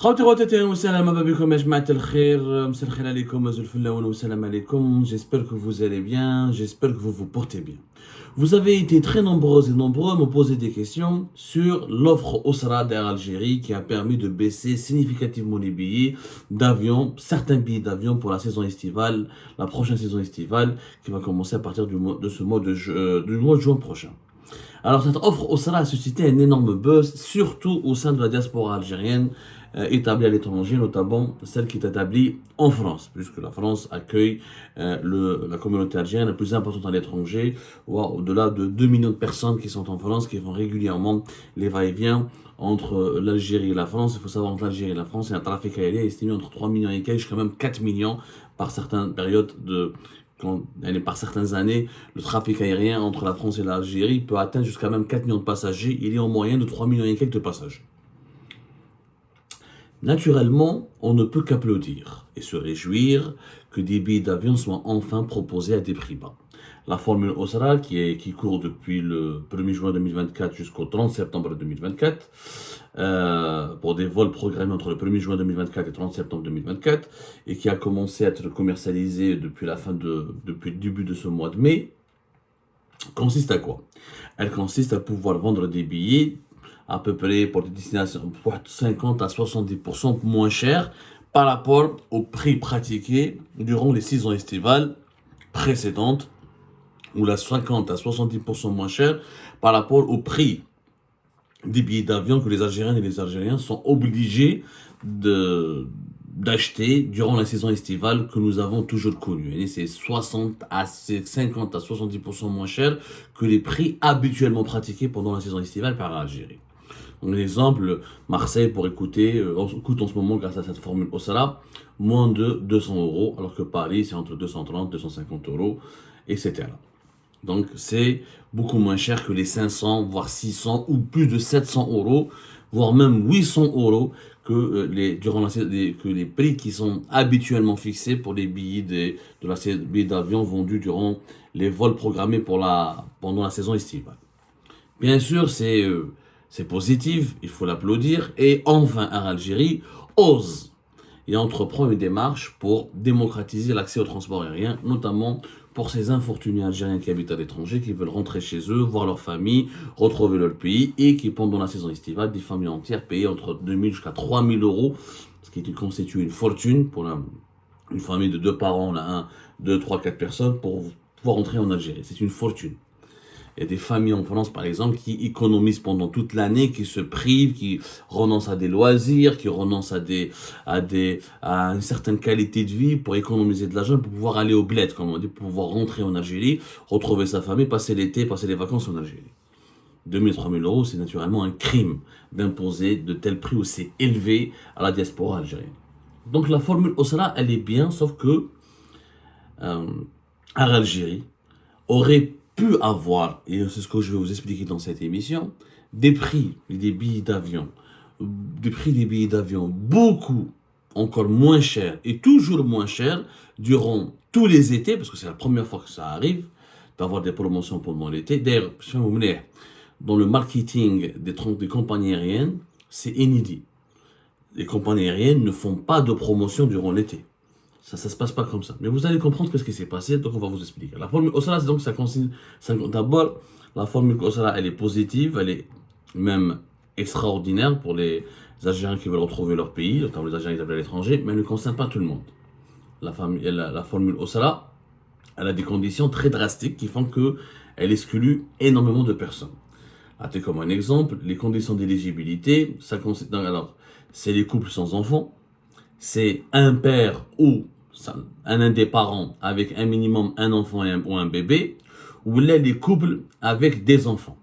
خوتي خواتاتي والسلام بكم يا جماعة الخير مساء الخير عليكم وزول الفلاون والسلام عليكم. J'espère que vous allez bien, j'espère que vous vous portez bien. Vous avez été très nombreux et nombreux à me poser des questions sur l'offre Osra d'Air Algérie qui a permis de baisser significativement les billets d'avion, certains billets d'avion pour la saison estivale, la prochaine saison estivale qui va commencer à partir du mois de juin prochain. Alors cette offre Osra a suscité un énorme buzz, surtout au sein de la diaspora algérienne établie à l'étranger, notamment celle qui est établie en France, puisque la France accueille la communauté algérienne la plus importante à l'étranger, voire au-delà de 2 millions de personnes qui sont en France, qui font régulièrement les va-et-vient entre l'Algérie et la France. Il faut savoir entre l'Algérie et la France, il y a un trafic aérien estimé entre 3 millions et quelques jusqu'à même 4 millions par certaines périodes par certaines années, le trafic aérien entre la France et l'Algérie peut atteindre jusqu'à même 4 millions de passagers. Il y a en moyenne de 3 millions et quelques de passagers. Naturellement, on ne peut qu'applaudir et se réjouir que des billets d'avion soient enfin proposés à des prix bas. La formule Osra, qui court depuis le 1er juin 2024 jusqu'au 30 septembre 2024, pour des vols programmés entre le 1er juin 2024 et le 30 septembre 2024, et qui a commencé à être commercialisé depuis le début de ce mois de mai, consiste à quoi? Elle consiste à pouvoir vendre des billets à peu près pour des destinations 50 à 70% moins cher par rapport au prix pratiqué durant les saisons estivales précédentes, ou la 50 à 70% moins cher par rapport au prix des billets d'avion que les Algériennes et les Algériens sont obligés d'acheter durant la saison estivale que nous avons toujours connue. Et c'est 50 à 70% moins cher que les prix habituellement pratiqués pendant la saison estivale par l'Algérie. Donc, l'exemple, Marseille coûte en ce moment, grâce à cette formule Osra, moins de 200 euros, alors que Paris, c'est entre 230 250 euros, etc. Donc, c'est beaucoup moins cher que les 500, voire 600, ou plus de 700 euros, voire même 800 euros que les prix qui sont habituellement fixés pour les billets d'avion vendus durant les vols programmés pendant la saison estivale. Bien sûr, c'est positif, il faut l'applaudir. Et enfin, Air Algérie ose et entreprend une démarche pour démocratiser l'accès au transport aérien, notamment pour ces infortunés algériens qui habitent à l'étranger, qui veulent rentrer chez eux, voir leur famille, retrouver leur pays, et qui, pendant la saison estivale, des familles entières payent entre 2 000 jusqu'à 3 000 euros, ce qui constitue une fortune pour une famille de 2 parents, 1, 2, 3, 4 personnes, pour pouvoir rentrer en Algérie. C'est une fortune. Il y a des familles en France, par exemple, qui économisent pendant toute l'année, qui se privent, qui renoncent à des loisirs, qui renoncent à une certaine qualité de vie pour économiser de l'argent, pour pouvoir aller au bled, comme on dit, pour pouvoir rentrer en Algérie, retrouver sa famille, passer l'été, passer les vacances en Algérie. 2 000, 3 000 euros, c'est naturellement un crime d'imposer de tels prix aussi élevés à la diaspora algérienne. Donc la formule Osra, elle est bien, sauf que Algérie aurait pu avoir, et c'est ce que je vais vous expliquer dans cette émission, des prix des billets d'avion, beaucoup encore moins chers et toujours moins chers durant tous les étés, parce que c'est la première fois que ça arrive d'avoir des promotions pendant l'été. D'ailleurs, dans le marketing des compagnies aériennes, c'est inédit. Les compagnies aériennes ne font pas de promotion durant l'été. Ça se passe pas comme ça. Mais vous allez comprendre ce qui s'est passé, donc on va vous expliquer. La formule Osra, donc d'abord, la formule Osra, elle est positive, elle est même extraordinaire pour les Algériens qui veulent retrouver leur pays, notamment les Algériens qui habitent à l'étranger, mais elle ne concerne pas tout le monde. La formule Osra, elle a des conditions très drastiques qui font qu'elle exclut énormément de personnes. Comme un exemple, les conditions d'éligibilité, c'est les couples sans enfants, c'est un père ou un des parents avec un minimum un enfant ou un bébé, ou là les couples avec des enfants.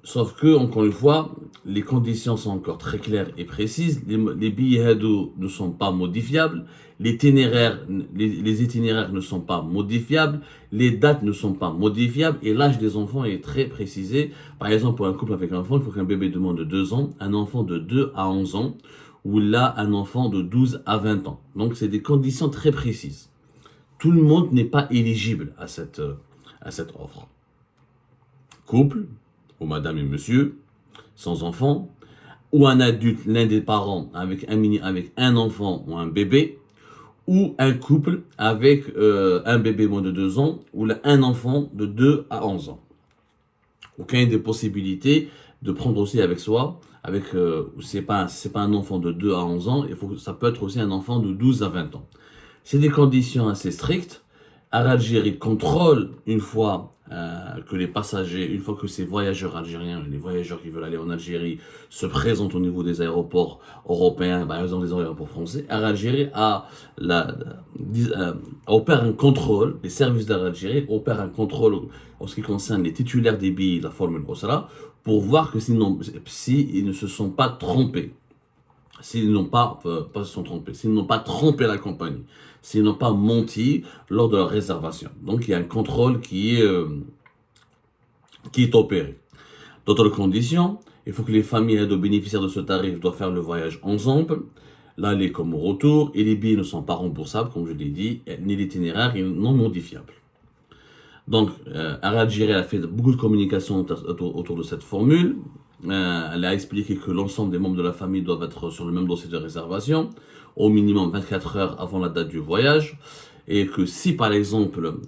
Sauf que, encore une fois, les conditions sont encore très claires et précises. Les billets ne sont pas modifiables, les itinéraires ne sont pas modifiables, les dates ne sont pas modifiables, et l'âge des enfants est très précisé. Par exemple, pour un couple avec un enfant, il faut qu'un bébé de moins de 2 ans, un enfant de 2 à 11 ans, ou là, un enfant de 12 à 20 ans. Donc, c'est des conditions très précises. Tout le monde n'est pas éligible à cette offre. Couple, ou madame et monsieur, sans enfant, ou un adulte, l'un des parents, avec un enfant ou un bébé, ou un couple avec un bébé moins de 2 ans, ou un enfant de 2 à 11 ans. Aucune des possibilités de prendre aussi avec soi, c'est pas un enfant de 2 à 11 ans, ça peut être aussi un enfant de 12 à 20 ans. C'est des conditions assez strictes. Algérie contrôle une fois que les passagers, une fois que ces voyageurs algériens, les voyageurs qui veulent aller en Algérie, se présentent au niveau des aéroports européens, par exemple des aéroports français, Algérie opère un contrôle, les services d'Algérie opèrent un contrôle en ce qui concerne les titulaires des billets de la Formule Osra pour voir que s'ils ne se sont pas trompés. S'ils n'ont pas trompé la compagnie, s'ils n'ont pas menti lors de leur réservation. Donc il y a un contrôle qui est opéré. D'autres conditions, il faut que les familles aident aux bénéficiaires de ce tarif doivent faire le voyage ensemble, l'aller comme au retour, et les billets ne sont pas remboursables, comme je l'ai dit, ni l'itinéraire non modifiable. Donc, Algérie a fait beaucoup de communication autour de cette formule. Elle a expliqué que l'ensemble des membres de la famille doivent être sur le même dossier de réservation, au minimum 24 heures avant la date du voyage, et que si par exemple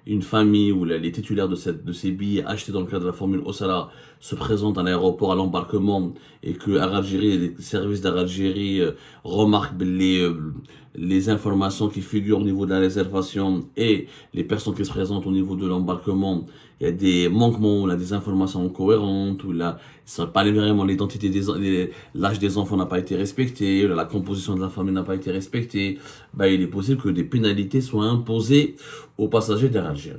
une famille ou les titulaires de ces billets achetés dans le cadre de la formule Osala se présentent à l'aéroport à l'embarquement et que les services d'Algérie remarquent les informations qui figurent au niveau de la réservation et les personnes qui se présentent au niveau de l'embarquement, il y a des manquements, là, des informations incohérentes, ou là, ça pas vraiment l'identité l'âge des enfants n'a pas été respecté, la composition de la famille n'a pas été respectée, il est possible que des pénalités soient imposées aux passagers d'Air Algérie.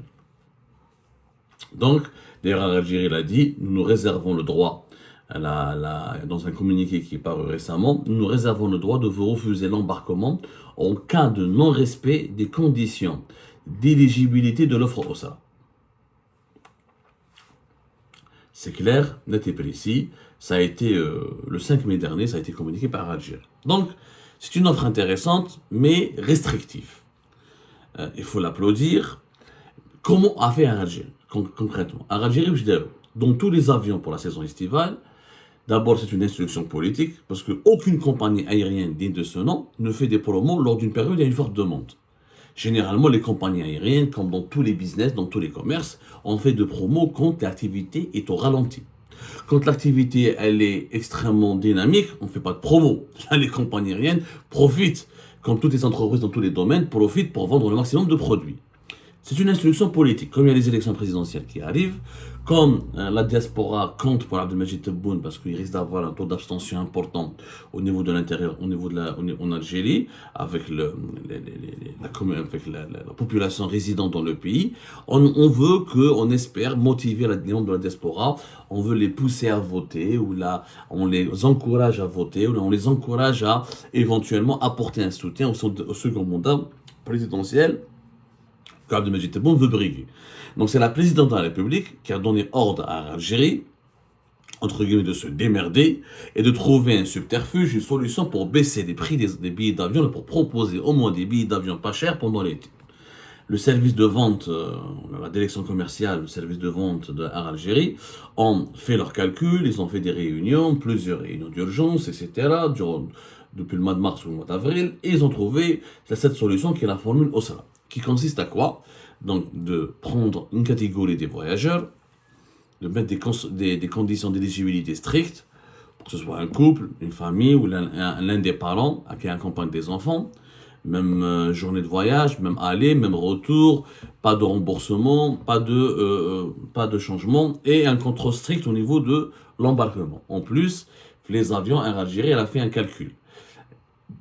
Donc, d'ailleurs, Algérie l'a dit, nous réservons le droit, dans un communiqué qui est paru récemment, nous réservons le droit de vous refuser l'embarquement en cas de non-respect des conditions d'éligibilité de l'offre OSA. C'est clair, net et précis. Ça a été le 5 mai dernier, ça a été communiqué par Algérie. Donc, c'est une offre intéressante, mais restrictive. Il faut l'applaudir. Comment a fait Algérie concrètement? Algérie, dans tous les avions pour la saison estivale, d'abord c'est une instruction politique, parce qu'aucune compagnie aérienne digne de ce nom ne fait des promos lors d'une période où il y a une forte demande. Généralement, les compagnies aériennes, comme dans tous les business, dans tous les commerces, on fait de promos quand l'activité est au ralenti. Quand l'activité elle est extrêmement dynamique, on ne fait pas de promo. Là, les compagnies aériennes profitent, comme toutes les entreprises dans tous les domaines, profitent pour vendre le maximum de produits. C'est une instruction politique. Comme il y a les élections présidentielles qui arrivent, comme la diaspora compte pour Abdelmajid Tebboune parce qu'il risque d'avoir un taux d'abstention important au niveau de l'intérieur, en Algérie, avec la population résidente dans le pays, on espère motiver les membres de la diaspora, on veut les pousser à voter, ou là, on les encourage à voter, ou là, on les encourage à éventuellement apporter un soutien au second mandat présidentiel qu'Abdelmajid Tebboune veut briguer. Donc c'est la présidente de la République qui a donné ordre à Algérie, entre guillemets, de se démerder et de trouver un subterfuge, une solution pour baisser les prix des billets d'avion, pour proposer au moins des billets d'avion pas chers pendant l'été. Le service de vente, la direction commerciale, le service de vente d'Air Algérie ont fait leurs calculs, ils ont fait des réunions, plusieurs réunions d'urgence, etc. Depuis le mois de mars ou le mois d'avril, et ils ont trouvé cette solution qui est la formule OSRA, qui consiste à quoi? Donc de prendre une catégorie des voyageurs, de mettre des conditions d'éligibilité strictes, pour que ce soit un couple, une famille ou l'un des parents qui accompagne des enfants, même journée de voyage, même aller, même retour, pas de remboursement, pas de changement, et un contrôle strict au niveau de l'embarquement. En plus, les avions, Air Algérie, elle a fait un calcul.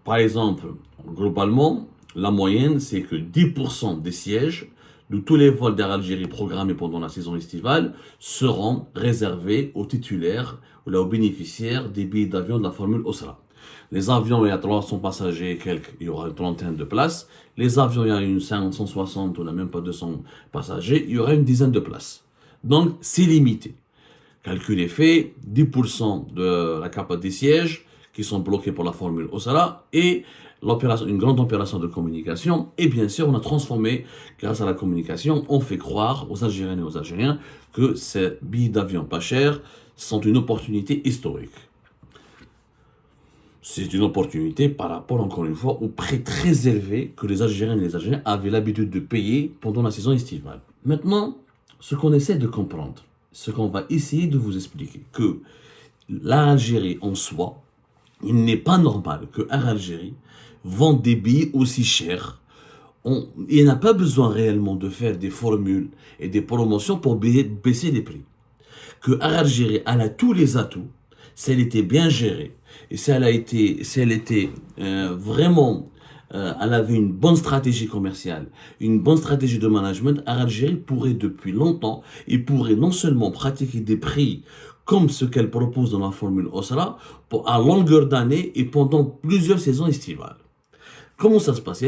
Par exemple, globalement, la moyenne, c'est que 10% des sièges de tous les vols d'Air Algérie programmés pendant la saison estivale seront réservés aux titulaires ou aux bénéficiaires des billets d'avion de la formule OSRA. Les avions, il y a 300 passagers et quelques, il y aura une trentaine de places. Les avions, il y a une 160 ou même pas 200 passagers, il y aura une dizaine de places. Donc, c'est limité. Calcul est fait, 10% de la capacité des sièges qui sont bloqués pour la formule OSRA et une grande opération de communication. Et bien sûr, on a transformé, grâce à la communication, on fait croire aux Algériennes et aux Algériens que ces billets d'avion pas chers sont une opportunité historique. C'est une opportunité par rapport, encore une fois, au prix très élevé que les Algériennes et les Algériens avaient l'habitude de payer pendant la saison estivale. Maintenant, ce qu'on essaie de comprendre, ce qu'on va essayer de vous expliquer, que l'Algérie en soi, il n'est pas normal que Air Algérie vende des billets aussi chers. Il n'a pas besoin réellement de faire des formules et des promotions pour baisser les prix. Que Air Algérie a tous les atouts, si elle était bien gérée, et si elle était vraiment, elle avait une bonne stratégie commerciale, une bonne stratégie de management, Air Algérie pourrait depuis longtemps, et pourrait non seulement pratiquer des prix comme ce qu'elle propose dans la formule OSRA, à longueur d'année et pendant plusieurs saisons estivales. Comment ça se passe?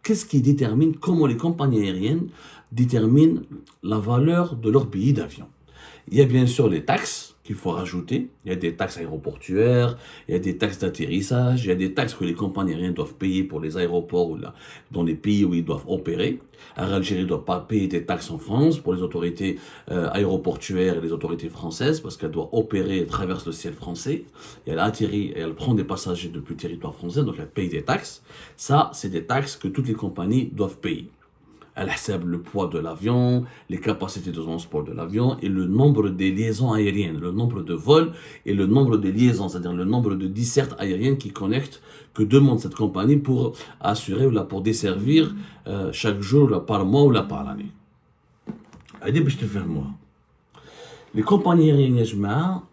Qu'est-ce qui détermine comment les compagnies aériennes déterminent la valeur de leurs billets d'avion? Il y a bien sûr les taxes qu'il faut rajouter. Il y a des taxes aéroportuaires, il y a des taxes d'atterrissage, il y a des taxes que les compagnies aériennes doivent payer pour les aéroports ou dans les pays où ils doivent opérer. Air Algérie ne doit pas payer des taxes en France pour les autorités aéroportuaires et les autorités françaises parce qu'elle doit opérer, elle traverse le ciel français, et elle atterrit et elle prend des passagers depuis le territoire français, donc elle paye des taxes. Ça, c'est des taxes que toutes les compagnies doivent payer. Elle حساب le poids de l'avion, les capacités de transport de l'avion et le nombre des liaisons aériennes, le nombre de vols et le nombre de liaisons, c'est-à-dire le nombre de dessertes aériennes qui connectent, que demande cette compagnie pour assurer ou là, pour desservir chaque jour, là, par mois ou là, par année. Les compagnies aériennes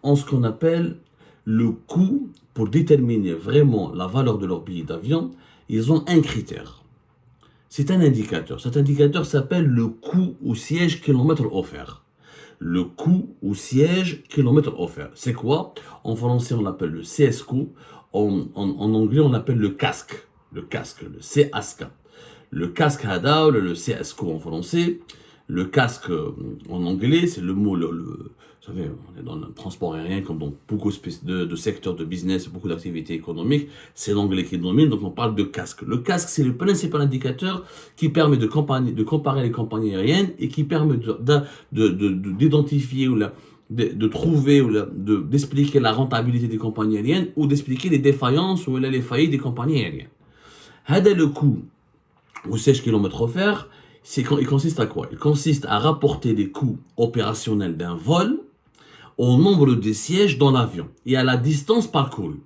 ont ce qu'on appelle le coût pour déterminer vraiment la valeur de leur billet d'avion. Ils ont un critère. C'est un indicateur. Cet indicateur s'appelle le coût au siège kilomètre offert. Le coût au siège kilomètre offert. C'est quoi? En français, on l'appelle le CSQ. En anglais, on l'appelle le casque. Le casque, le CSK. Le casque Hada, le CSQ en français. Le casque en anglais, c'est le mot, vous savez, on est dans le transport aérien comme dans beaucoup de secteurs de business, beaucoup d'activités économiques, c'est l'anglais qui domine, donc on parle de casque. Le casque, c'est le principal indicateur qui permet de comparer les compagnies aériennes et qui permet d'identifier ou de trouver ou d'expliquer la rentabilité des compagnies aériennes ou d'expliquer les défaillances ou les faillites des compagnies aériennes. Hada le coût au siège kilomètre offert, il consiste à quoi? Il consiste à rapporter les coûts opérationnels d'un vol au nombre de sièges dans l'avion et à la distance parcourue.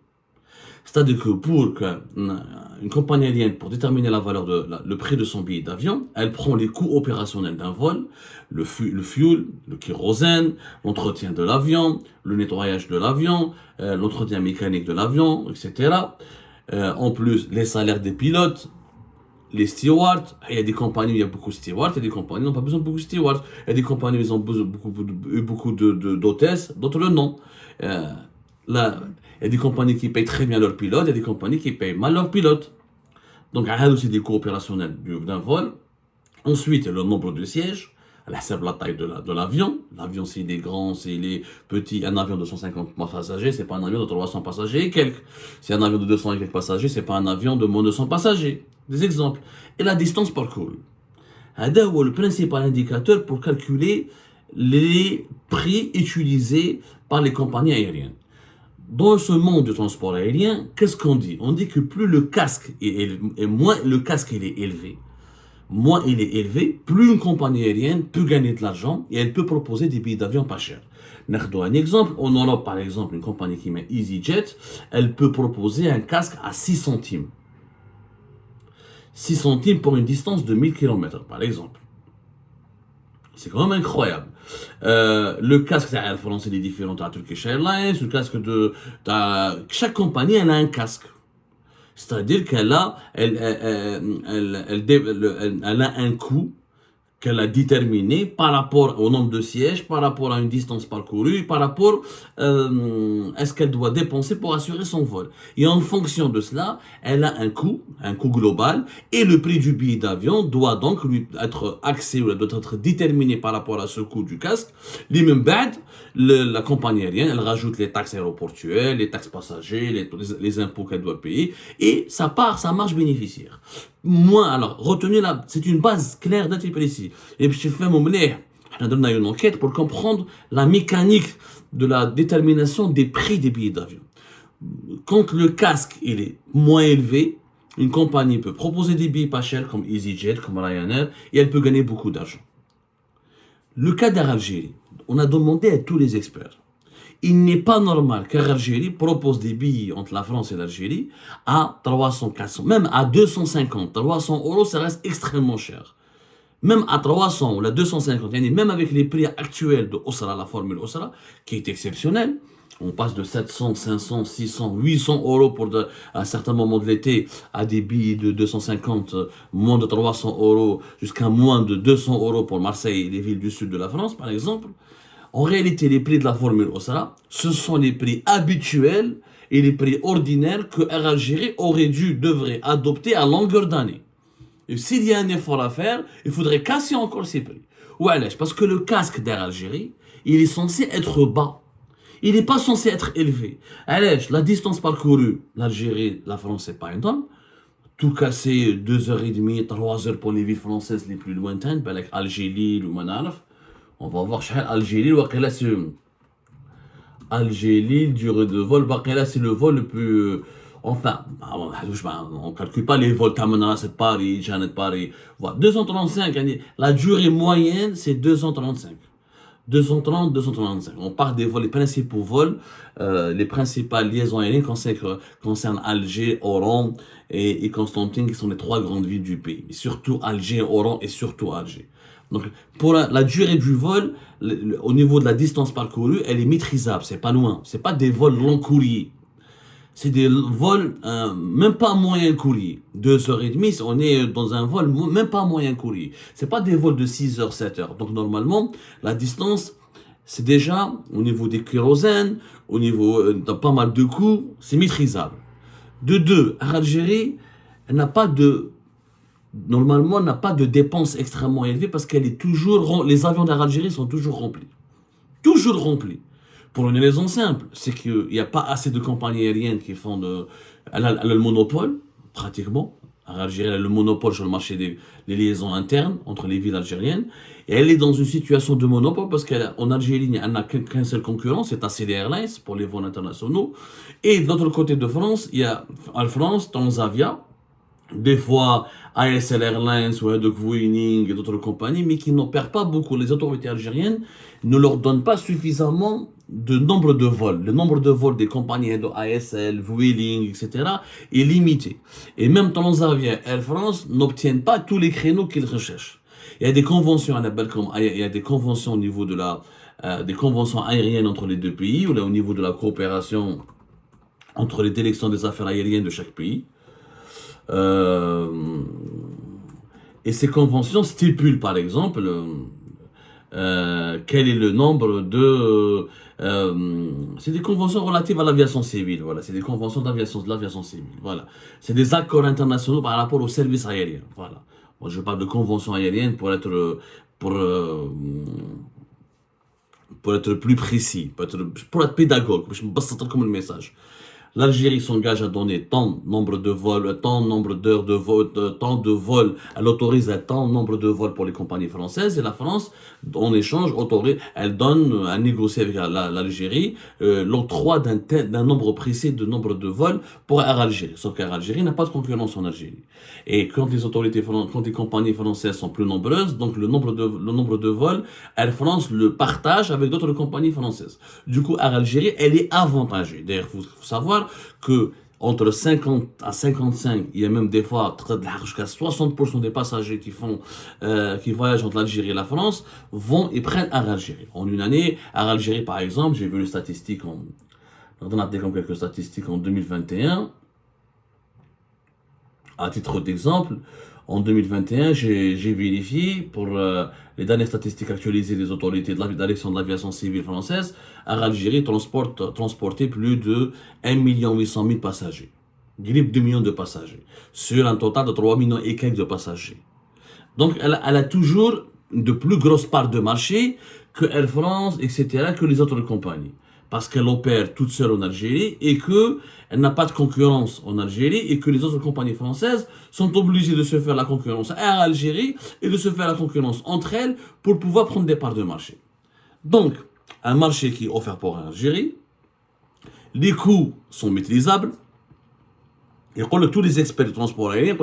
C'est-à-dire que pour une compagnie aérienne, pour déterminer la valeur le prix de son billet d'avion, elle prend les coûts opérationnels d'un vol, le fuel, le kérosène, l'entretien de l'avion, le nettoyage de l'avion, l'entretien mécanique de l'avion, etc. En plus, les salaires des pilotes, les stewards, il y a des compagnies où il y a beaucoup de stewards, il y a des compagnies où ils n'ont pas besoin de beaucoup de stewards, il y a des compagnies où ils ont besoin beaucoup d'hôtesses, d'autres non. Il y a des compagnies qui payent très bien leurs pilotes, il y a des compagnies qui payent mal leurs pilotes. Donc, il y a aussi des coûts opérationnels d'un vol. Ensuite, il y a le nombre de sièges, la taille de l'avion. L'avion, s'il est grand, s'il est petit, un avion de 150 passagers, c'est pas un avion de 300 passagers et quelques. Si un avion de 200 et quelques passagers, c'est pas un avion de moins de 100 passagers. Des exemples. Et la distance parcourue. C'est le principal indicateur pour calculer les prix utilisés par les compagnies aériennes. Dans ce monde du transport aérien, qu'est-ce qu'on dit? On dit que plus le casque est moins le casque il est élevé, moins il est élevé, plus une compagnie aérienne peut gagner de l'argent et elle peut proposer des billets d'avion pas chers. Nous un exemple. En Europe, par exemple, une compagnie qui met EasyJet, elle peut proposer un casque à 6 centimes. 6 centimes pour une distance de 1000 km, par exemple. C'est quand même incroyable. Le casque, il faut lancer des différentes à Turkish Airlines, le casque chaque compagnie, elle a un casque. C'est-à-dire qu'elle a, elle a un coût qu'elle a déterminé par rapport au nombre de sièges, par rapport à une distance parcourue, par rapport à ce qu'elle doit dépenser pour assurer son vol. Et en fonction de cela, elle a un coût global, et le prix du billet d'avion doit donc lui être axé ou doit être déterminé par rapport à ce coût du casque. La compagnie aérienne, elle rajoute les taxes aéroportuaires, les taxes passagers, les impôts qu'elle doit payer, et ça marge bénéficiaire. Moi, alors, retenez là, c'est une base claire, nette et précise. Et puis, je fais mon monnaier. On a donné une enquête pour comprendre la mécanique de la détermination des prix des billets d'avion. quand le casque il est moins élevé, une compagnie peut proposer des billets pas chers comme EasyJet, comme Ryanair, et elle peut gagner beaucoup d'argent. Le cas d'Air Algérie, on a demandé à tous les experts. Il n'est pas normal qu'Air Algérie propose des billets entre la France et l'Algérie à 300, 400, même à 250, 300 euros, ça reste extrêmement cher. Même à 300 ou à 250, même avec les prix actuels de Osra, la formule Osra, qui est exceptionnelle, on passe de 700, 500, 600, 800 euros à un certain moment de l'été à des billets de 250, moins de 300 euros, jusqu'à moins de 200 euros pour Marseille et les villes du sud de la France, par exemple. En réalité, les prix de la formule Osra, ce sont les prix habituels et les prix ordinaires que Air Algérie devrait adopter à longueur d'année. Et s'il y a un effort à faire, il faudrait casser encore ces prix. Ouais, parce que le casque d'Air Algérie, il est censé être bas. Il n'est pas censé être élevé. Allez, la distance parcourue, l'Algérie, la France, c'est pas énorme. Tout casser 2h30, 3h pour les villes françaises les plus lointaines, avec Alger-Lille ou Manarf. On va voir Alger-Lille, Alger-Lille, durée de vol, c'est le vol le plus. Enfin, on ne calcule pas les vols Tamanrasset de Paris, Janet Paris. Voilà. 235, la durée moyenne, c'est 235. 230, 235. On part des vols, les principaux vols, les principales liaisons aériennes concernent Alger, Oran et Constantine, qui sont les trois grandes villes du pays. Et surtout Alger, Oran et surtout Alger. Donc, pour la durée du vol, au niveau de la distance parcourue, elle est maîtrisable, c'est pas loin. C'est pas des vols long courrier. C'est des vols, même pas moyen courrier. 2h30, on est dans un vol, même pas moyen courrier. C'est pas des vols de 6h, 7h. Donc, normalement, la distance, c'est déjà, au niveau des kérosènes, au niveau de pas mal de coûts, c'est maîtrisable. De deux, Algérie, normalement, n'a pas de dépenses extrêmement élevées parce qu'elle est toujours, les avions d'Air Algérie sont toujours remplis. Toujours remplis. Pour une raison simple, c'est qu'il n'y a pas assez de compagnies aériennes qui font elle a le monopole, pratiquement. Air Algérie a le monopole sur le marché des liaisons internes entre les villes algériennes. Et elle est dans une situation de monopole parce qu'en Algérie, elle n'a qu'un seul concurrent, c'est ACD Airlines pour les vols internationaux. Et de l'autre côté de France, il y a Air France, Transavia, des fois ASL Airlines ou Hedok Vueling et d'autres compagnies, mais qui n'opèrent pas beaucoup. Les autorités algériennes ne leur donnent pas suffisamment de nombre de vols. Le nombre de vols des compagnies de ASL, Vueling, etc. est limité. Et même Transavia et Air France n'obtiennent pas tous les créneaux qu'ils recherchent. Il y a des conventions à la Belcom, il y a des conventions au niveau de des conventions aériennes entre les deux pays, ou là au niveau de la coopération entre les directions des affaires aériennes de chaque pays. Et ces conventions stipulent par exemple quel est le nombre de... c'est des conventions relatives à l'aviation civile, voilà. C'est des conventions de l'aviation civile, voilà. C'est des accords internationaux par rapport aux services aériens, voilà. Moi je parle de conventions aériennes pour être plus précis, pour être pédagogue, je me base comme le message. L'Algérie s'engage à donner tant nombre de vols, tant nombre d'heures de vol, tant de vols. Elle autorise tant nombre de vols pour les compagnies françaises et la France, en échange, elle négocie avec l'Algérie l'octroi d'un nombre précis de nombre de vols pour Air Algérie. Sauf qu'Air Algérie n'a pas de concurrence en Algérie. Et quand les compagnies françaises sont plus nombreuses, donc le nombre de vols, Air France le partage avec d'autres compagnies françaises. Du coup, Air Algérie, elle est avantagée. D'ailleurs, il faut savoir que entre 50 à 55, il y a même des fois jusqu'à 60% des passagers qui voyagent entre l'Algérie et la France vont et prennent Air Algérie. En une année, Air Algérie par exemple, j'ai vu les statistiques, on a comme quelques statistiques en 2021. À titre d'exemple, en 2021, j'ai vérifié pour les dernières statistiques actualisées des autorités de la direction de l'aviation civile française, Air Algérie transportait plus de 1,8 million de passagers. Grippe 2 millions de passagers. Sur un total de 3 millions et quelques de passagers. Donc, elle a toujours de plus grosses parts de marché que Air France, etc., que les autres compagnies. Parce qu'elle opère toute seule en Algérie et qu'elle n'a pas de concurrence en Algérie et que les autres compagnies françaises sont obligées de se faire la concurrence à Air Algérie et de se faire la concurrence entre elles pour pouvoir prendre des parts de marché. Donc, un marché qui est offert pour Algérie, Les coûts sont maîtrisables. Et tous les experts du transport aérien,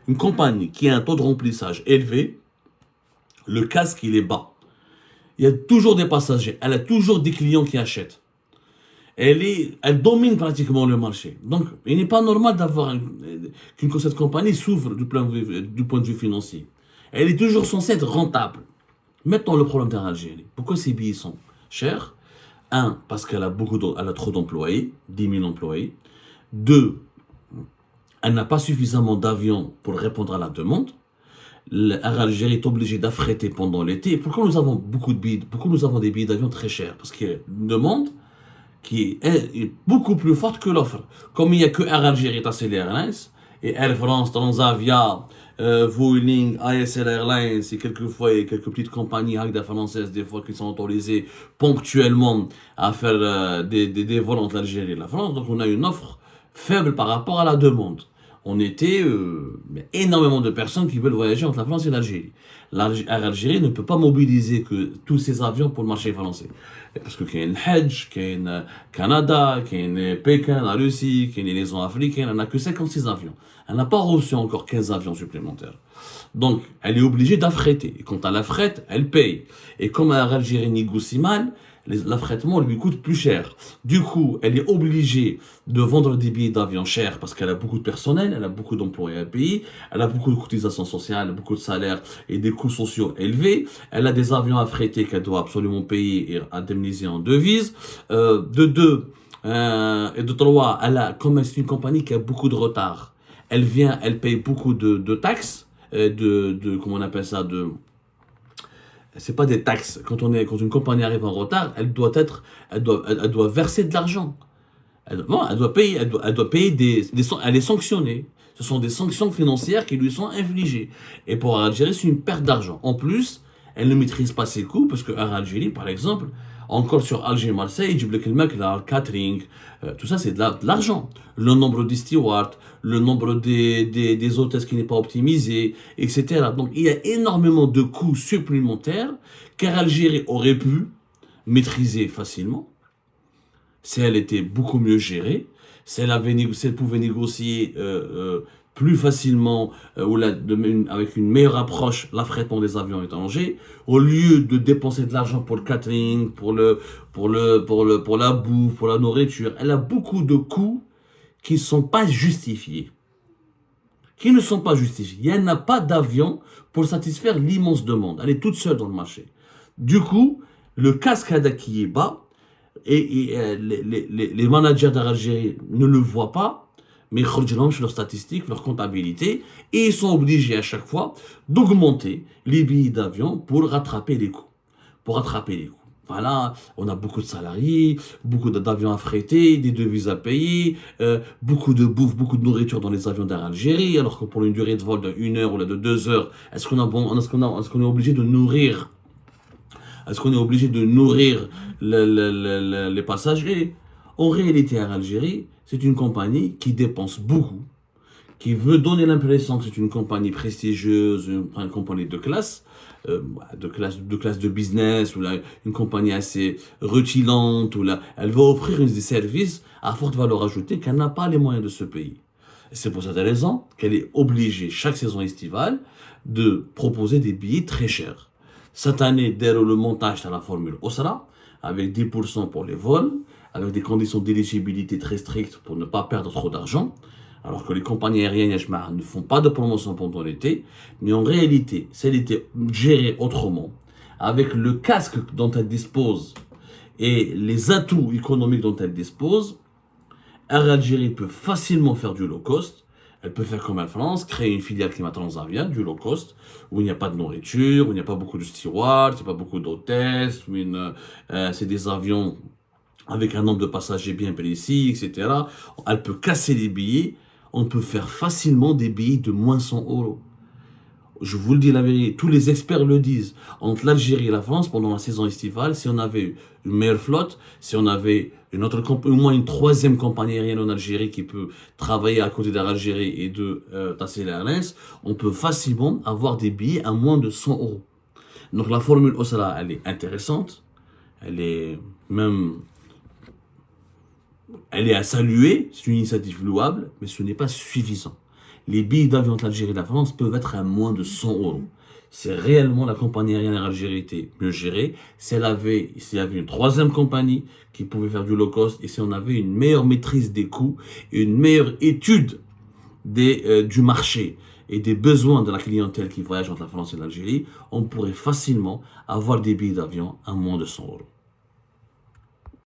une compagnie qui a un taux de remplissage élevé, le casque il est bas. Il y a toujours des passagers, elle a toujours des clients qui achètent. Elle domine pratiquement le marché. Donc, il n'est pas normal qu'une cette compagnie souffre du point de vue financier. Elle est toujours censée être rentable. Maintenant, le problème d'Air Algérie. Pourquoi ces billets sont chers? Un, parce qu'elle elle a trop d'employés, 10 000 employés. Deux, elle n'a pas suffisamment d'avions pour répondre à la demande. Air Algérie est obligé d'affréter pendant l'été. Pourquoi nous avons pourquoi nous avons des billets d'avion très chers? Parce qu'il y a une demande qui est beaucoup plus forte que l'offre. Comme il n'y a que Air Algérie, TASL Airlines, et Air France, Transavia, Vueling, ASL Airlines, et quelquefois il y a quelques petites compagnies françaises des fois qui sont autorisées ponctuellement à faire des vols entre l'Algérie et la France. Donc on a une offre faible par rapport à la demande. On était énormément de personnes qui veulent voyager entre la France et l'Algérie. Air Algérie ne peut pas mobiliser que tous ces avions pour le marché français. Parce que qu'il y a une Hedge, qu'il y a une Canada, qu'il y a une Pékin, la Russie, qu'il y a une liaison africaine, elle n'a que 56 avions. Elle n'a pas reçu encore 15 avions supplémentaires. Donc, elle est obligée d'affréter. Et quand elle affrète, elle paye. Et comme Air Algérie négocie mal, l'affrètement lui coûte plus cher. Du coup, elle est obligée de vendre des billets d'avion chers parce qu'elle a beaucoup de personnel, elle a beaucoup d'employés à payer, elle a beaucoup de cotisations sociales, beaucoup de salaires et des coûts sociaux élevés. Elle a des avions affrétés qu'elle doit absolument payer et indemniser en devises. Et de trois, comme c'est une compagnie qui a beaucoup de retard, elle paye beaucoup de taxes, comment on appelle ça, c'est pas des taxes. Quand une compagnie arrive en retard, elle doit verser de l'argent. Elle doit payer, elle est sanctionnée. Ce sont des sanctions financières qui lui sont infligées. Et pour Air Algérie, c'est une perte d'argent. En plus, elle ne maîtrise pas ses coûts parce que Air Algérie, par exemple, encore sur Alger-Marseille, le catering, tout ça c'est de l'argent. Le nombre de stewards, le nombre des hôtesses qui n'est pas optimisé, etc. Donc il y a énormément de coûts supplémentaires qu'Air Algérie aurait pu maîtriser facilement si elle était beaucoup mieux gérée, si elle pouvait négocier plus facilement avec une meilleure approche l'affrètement des avions étrangers, au lieu de dépenser de l'argent pour le catering, pour la bouffe, pour la nourriture. Elle a beaucoup de coûts qui ne sont pas justifiés. Il n'y en a pas d'avion pour satisfaire l'immense demande. Elle est toute seule dans le marché. Du coup, le cascade qui est bas, et les managers d'Air Algérie ne le voient pas, mais ils regardent leurs statistiques, leur comptabilité, et ils sont obligés à chaque fois d'augmenter les billets d'avion pour rattraper les coûts. Voilà, on a beaucoup de salariés, beaucoup d'avions affrétés, des devises à payer, beaucoup de bouffe, beaucoup de nourriture dans les avions d'Air Algérie, alors que pour une durée de vol de 1 heure ou de 2 heures, est-ce qu'on est obligé de nourrir les passagers? En réalité, Air Algérie, c'est une compagnie qui dépense beaucoup, qui veut donner l'impression que c'est une compagnie prestigieuse, une compagnie de classe de business, ou une compagnie assez rutilante, elle va offrir des services à forte valeur ajoutée qu'elle n'a pas les moyens de se payer. Et c'est pour cette raison qu'elle est obligée, chaque saison estivale, de proposer des billets très chers. Cette année, dès le montage de la formule OSRA, avec 10% pour les vols, avec des conditions d'éligibilité très strictes pour ne pas perdre trop d'argent, alors que les compagnies aériennes ne font pas de promotion pendant l'été, mais en réalité, si elle était gérée autrement, avec le casque dont elle dispose et les atouts économiques dont elle dispose, Air Algérie peut facilement faire du low cost. Elle peut faire comme Air France, créer une filiale Climat Transavia, du low cost, où il n'y a pas de nourriture, où il n'y a pas beaucoup de stewards, il n'y a pas beaucoup d'hôtesses, où c'est des avions avec un nombre de passagers bien précis, etc. Elle peut casser les billets. On peut faire facilement des billets de moins 100 €. Je vous le dis la vérité, tous les experts le disent. Entre l'Algérie et la France, pendant la saison estivale, si on avait une meilleure flotte, si on avait au moins une troisième compagnie aérienne en Algérie qui peut travailler à côté d'Algérie et de TASL Airlines, on peut facilement avoir des billets à moins de 100 €. Donc la formule OSRA, elle est intéressante. Elle est même Elle est à saluer, c'est une initiative louable, mais ce n'est pas suffisant. Les billets d'avion entre l'Algérie et la France peuvent être à moins de 100 euros. Si réellement la compagnie aérienne Algérie était mieux gérée, s'il y avait une troisième compagnie qui pouvait faire du low cost, et si on avait une meilleure maîtrise des coûts, une meilleure étude du marché et des besoins de la clientèle qui voyage entre la France et l'Algérie, on pourrait facilement avoir des billets d'avion à moins de 100 euros.